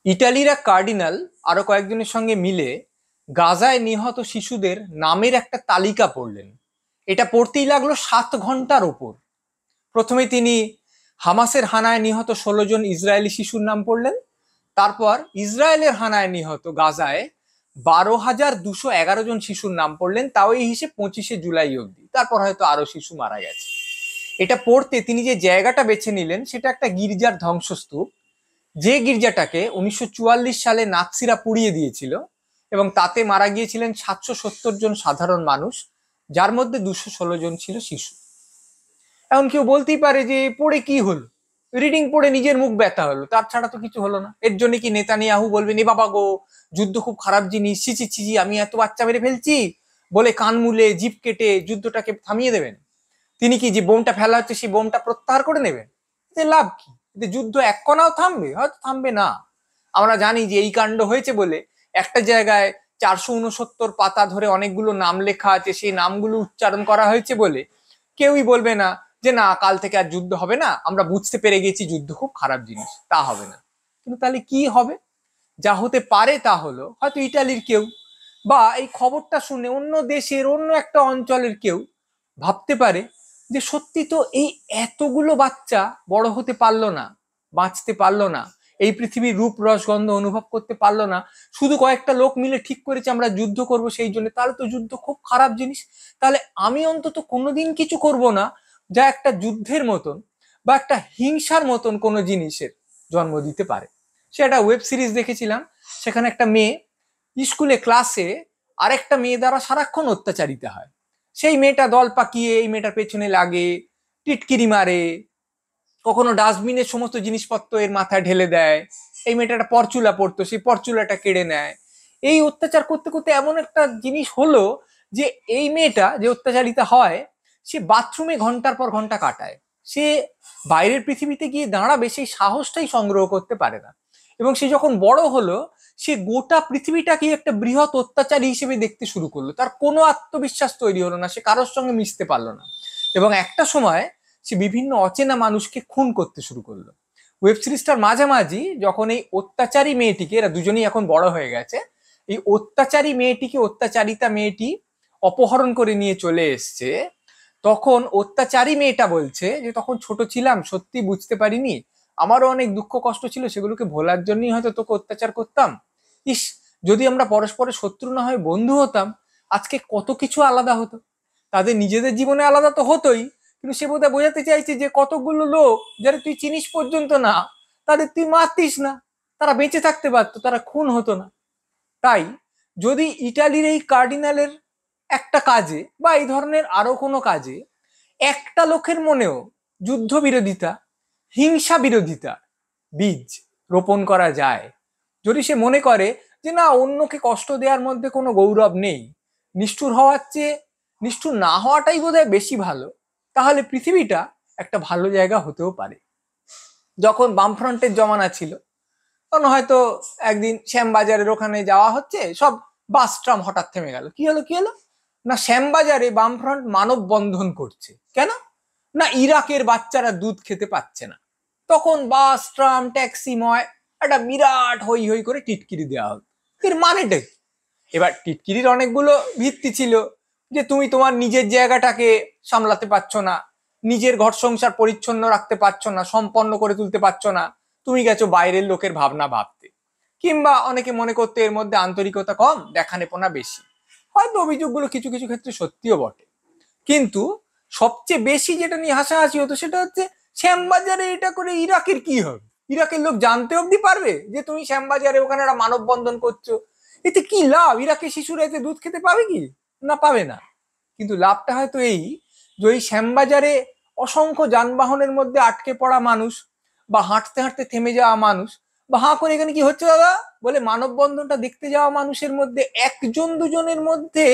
ইটালির এক কার্ডিনাল আরো কয়েকজনের সঙ্গে মিলে গাজায় নিহত শিশুদের নামের একটা তালিকা পড়লেন। এটা পড়তেই লাগলো 7 ঘন্টার ওপর। প্রথমে তিনি হামাসের হানায় নিহত 16 জন ইসরায়েলি শিশুর নাম পড়লেন। তারপর ইসরায়েলের হানায় নিহত গাজায় 12,211 জন শিশুর নাম পড়লেন, তাও এই হিসেব 25শে জুলাই অবধি। তারপর হয়তো আরো শিশু মারা গেছে। এটা পড়তে তিনি যে জায়গাটা বেছে নিলেন সেটা একটা গির্জার ধ্বংসস্তূপ, যে গির্জাটাকে 1944 সালে নাৎসিরা পুড়িয়ে দিয়েছিল এবং তাতে মারা গিয়েছিলেন 770 জন সাধারণ মানুষ, যার মধ্যে 216 জন ছিল শিশু। এখন কেউ বলতেই পারে যে পড়ে কি হলো, রিডিং পড়ে নিজের মুখ ব্যথা হলো, তার ছাড়া তো কিছু হলো না। এর জন্য কি নেতানিয়াহু বলবেন এ বাবা গো যুদ্ধ খুব খারাপ জিনিস, ছিচি ছিচি আমি এত বাচ্চা মেরে ফেলছি বলে কান মুলে জিভ কেটে যুদ্ধটাকে থামিয়ে দেবেন? তিনি কি যে বোমটা ফেলা হচ্ছে সেই বোমটা প্রত্যাহার করে নেবেন? এতে লাভ কি? এতে যুদ্ধ এক কণাও থামবে? হয়তো থামবে না। আমরা জানি যে এই কাণ্ড হয়েছে বলে একটা জায়গায় 469 পাতা ধরে অনেকগুলো নাম লেখা আছে, সেই নামগুলো উচ্চারণ করা হয়েছে বলে কেউই বলবে না যে না কাল থেকে আর যুদ্ধ হবে না, আমরা বুঝতে পেরে গেছি যুদ্ধ খুব খারাপ জিনিস। তা হবে না। কিন্তু তাহলে কি হবে? যা হতে পারে তা হলো হয়তো ইটালির কেউ বা এই খবরটা শুনে অন্য দেশের অন্য একটা অঞ্চলের কেউ ভাবতে পারে যে সত্যি তো এই এতগুলো বাচ্চা বড় হতে পারলো না, বাঁচতে পারলো না, এই পৃথিবীর রূপ রসগন্ধ অনুভব করতে পারলো না, শুধু কয়েকটা লোক মিলে ঠিক করেছে আমরা যুদ্ধ করব সেই জন্য। তাহলে তো যুদ্ধ খুব খারাপ জিনিস। তাহলে আমি অন্তত কোনোদিন কিছু করব না যা একটা যুদ্ধের মতন বা একটা হিংসার মতন কোনো জিনিসের জন্ম দিতে পারে। সে একটা ওয়েব সিরিজ দেখেছিলাম, সেখানে একটা মেয়ে স্কুলে ক্লাসে আরেকটা মেয়ে দ্বারা সারাক্ষণ অত্যাচারিত হয়। সেই মেয়েটা দল পাকিয়ে এই মেয়েটার পেছনে লাগে, টিটকিরি মারে, কখনো ডাস্টবিনের সমস্ত জিনিসপত্র এর মাথায় ঢেলে দেয়। এই মেয়েটা একটা পরচুলা পড়তো, সেই পরচুলাটা কেড়ে নেয়। এই অত্যাচার করতে করতে এমন একটা জিনিস হলো যে এই মেয়েটা যে অত্যাচারিতা হয় সে বাথরুমে ঘন্টার পর ঘন্টা কাটায়। সে বাইরের পৃথিবীতে গিয়ে দাঁড়াবে সেই সাহসটাই সংগ্রহ করতে পারে না। এবং সে যখন বড় হলো সে গোটা পৃথিবীটাকে একটা বৃহৎ অত্যাচারী হিসেবে দেখতে শুরু করলো। তার কোনো আত্মবিশ্বাস তৈরি হলো না, সে কারোর সঙ্গে মিশতে পারলো না। এবং একটা সময় সে বিভিন্ন অচেনা মানুষকে খুন করতে শুরু করলো। ওয়েব সিরিজটার মাঝামাঝি যখন এই অত্যাচারী মেয়েটিকে, এরা দুজনেই এখন বড় হয়ে গেছে, এই অত্যাচারী মেয়েটিকে অত্যাচারিতা মেয়েটি অপহরণ করে নিয়ে চলে এসছে, তখন অত্যাচারী মেয়েটা বলছে যে তখন ছোট ছিলাম, সত্যি বুঝতে পারিনি, আমারও অনেক দুঃখ কষ্ট ছিল, সেগুলোকে ভোলার জন্যই হয়তো তোকে অত্যাচার করতাম। ইস, যদি আমরা পরস্পরের শত্রু না হয়ে বন্ধু হতাম আজকে কত কিছু আলাদা হতো। তাদের নিজেদের জীবনে আলাদা তো হতোই, কিন্তু সে বোধহয় বোঝাতে চাইছে যে কতগুলো লোক যারা তুই চিনিস পর্যন্ত না, তাদের তুই মারতিস না, তারা বেঁচে থাকতে পারতো, তারা খুন হতো না। তাই যদি ইটালির এই কার্ডিনালের একটা কাজে বা এই ধরনের আরো কোনো কাজে একটা লোকের মনেও যুদ্ধ বিরোধিতা, হিংসা বিরোধিতা বীজ রোপণ করা যায়, যদি সে মনে করে যে না অন্যকে কষ্ট দেওয়ার মধ্যে কোনো গৌরব নেই, নিষ্ঠুর হওয়ার চেয়ে নিষ্ঠুর না হওয়াটাই বোধহয় বেশি ভালো, তাহলে পৃথিবীটা একটা ভালো জায়গা হতেও পারে। যখন বামফ্রন্টের জমানা ছিল তখন হয়তো একদিন শ্যামবাজারের ওখানে যাওয়া হচ্ছে, সব বাস ট্রাম হঠাৎ থেমে গেল। কি হলো কি হলো? না শ্যামবাজারে বামফ্রন্ট মানববন্ধন করছে। কেন? না ইরাকের বাচ্চারা দুধ খেতে পাচ্ছে না। তখন বাস ট্রাম ট্যাক্সি ময় একটা বিরাট হই হই করে টিটকিরি দেওয়া হলো। এর মানেটা কি? এবার টিটকিরির অনেকগুলো ভিত্তি ছিল, যে তুমি তোমার নিজের জায়গাটাকে সামলাতে পারছো না, নিজের ঘর সংসার পরিচ্ছন্ন রাখতে পারছো না, সম্পন্ন করে তুলতে পারছো না, তুমি গেছো বাইরের লোকের ভাবনা ভাবতে। কিংবা অনেকে মনে করতে এর মধ্যে আন্তরিকতা কম, দেখানেপনা বেশি। হয়তো অভিযোগগুলো কিছু কিছু ক্ষেত্রে সত্যিও বটে। কিন্তু সবচেয়ে বেশি যেটা নিয়ে হাসাহাসি হতো সেটা হচ্ছে শ্যামবাজারে এটা করে ইরাকের কি হবে? ইরাকের লোক জানতে অব্দি পারবে যে তুমি শ্যামবাজারে ওখানে একটা মানববন্ধন করছো? এতে কি লাভ? ইরাকের শিশুরা এতে দুধ খেতে পাবে কি? না, পাবে না। কিন্তু লাভটা হয়তো এই যে ওই শ্যামবাজারে অসংখ্য যানবাহনের মধ্যে আটকে পড়া মানুষ বা হাঁটতে হাঁটতে থেমে যাওয়া মানুষ বা হাঁ করে এখানে কি হচ্ছে দাদা বলে মানববন্ধনটা দেখতে যাওয়া মানুষের মধ্যে একজন দুজনের মধ্যে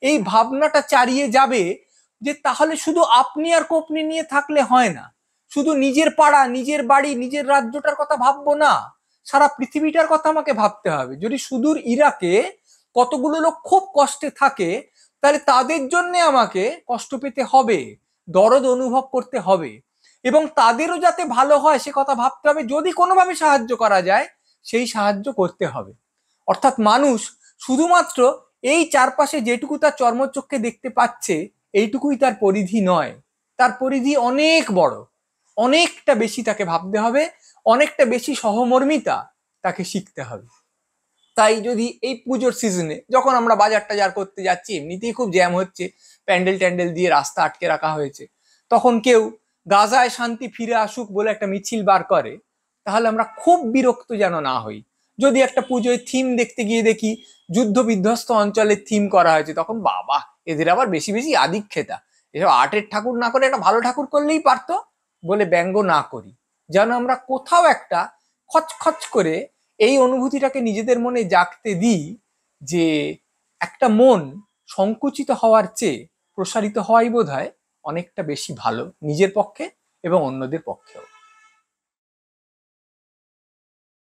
এই ভাবনাটা চারিয়ে যাবে যে তাহলে শুধু আপনি আর কোপনি নিয়ে থাকলে হয় না, শুধু নিজের পাড়া নিজের বাড়ি নিজের রাজ্যটার কথা ভাববো না, সারা পৃথিবীটার কথা আমাকে ভাবতে হবে। যদি সুদূর ইরাকে কতগুলো লোক খুব কষ্টে থাকে তাহলে তাদের জন্য আমাকে কষ্ট পেতে হবে, দরদ অনুভব করতে হবে এবং তাদেরও যাতে ভালো হয় সে কথা ভাবতে হবে। যদি কোনোভাবে সাহায্য করা যায় সেই সাহায্য করতে হবে। অর্থাৎ মানুষ শুধুমাত্র এই চারপাশে যেটুকু তার চর্মচক্ষে দেখতে পাচ্ছে এইটুকুই তার পরিধি নয়, তার পরিধি অনেক বড়, অনেকটা বেশি তাকে ভাবতে হবে, অনেকটা বেশি সহমর্মিতা তাকে শিখতে হবে। তাই যদি এই পুজোর সিজনে যখন আমরা বাজার টাজার করতে যাচ্ছি, এমনিতেই খুব জ্যাম হচ্ছে, প্যান্ডেল ট্যান্ডেল দিয়ে রাস্তা আটকে রাখা হয়েছে, তখন কেউ গাজায় শান্তি ফিরে আসুক বলে একটা মিছিল বার করে, তাহলে আমরা খুব বিরক্ত যেন না হই। যদি একটা পুজোয় থিম দেখতে গিয়ে দেখি যুদ্ধ বিধ্বস্ত অঞ্চলের থিম করা হয়েছে, তখন বাবা এদের আবার বেশি বেশি আদিক্ষেতা, এসব আর্টের ঠাকুর না করে একটা ভালো ঠাকুর করলেই পারতো বলে ব্যঙ্গ না করি। যেন আমরা কোথাও একটা খচখচ করে এই অনুভূতিটাকে নিজেদের মনে জাগতে দিই যে একটা মন সংকুচিত হওয়ার চেয়ে প্রসারিত হওয়াই বোধহয় অনেকটা বেশি ভালো, নিজের পক্ষে এবং অন্যদের পক্ষেও।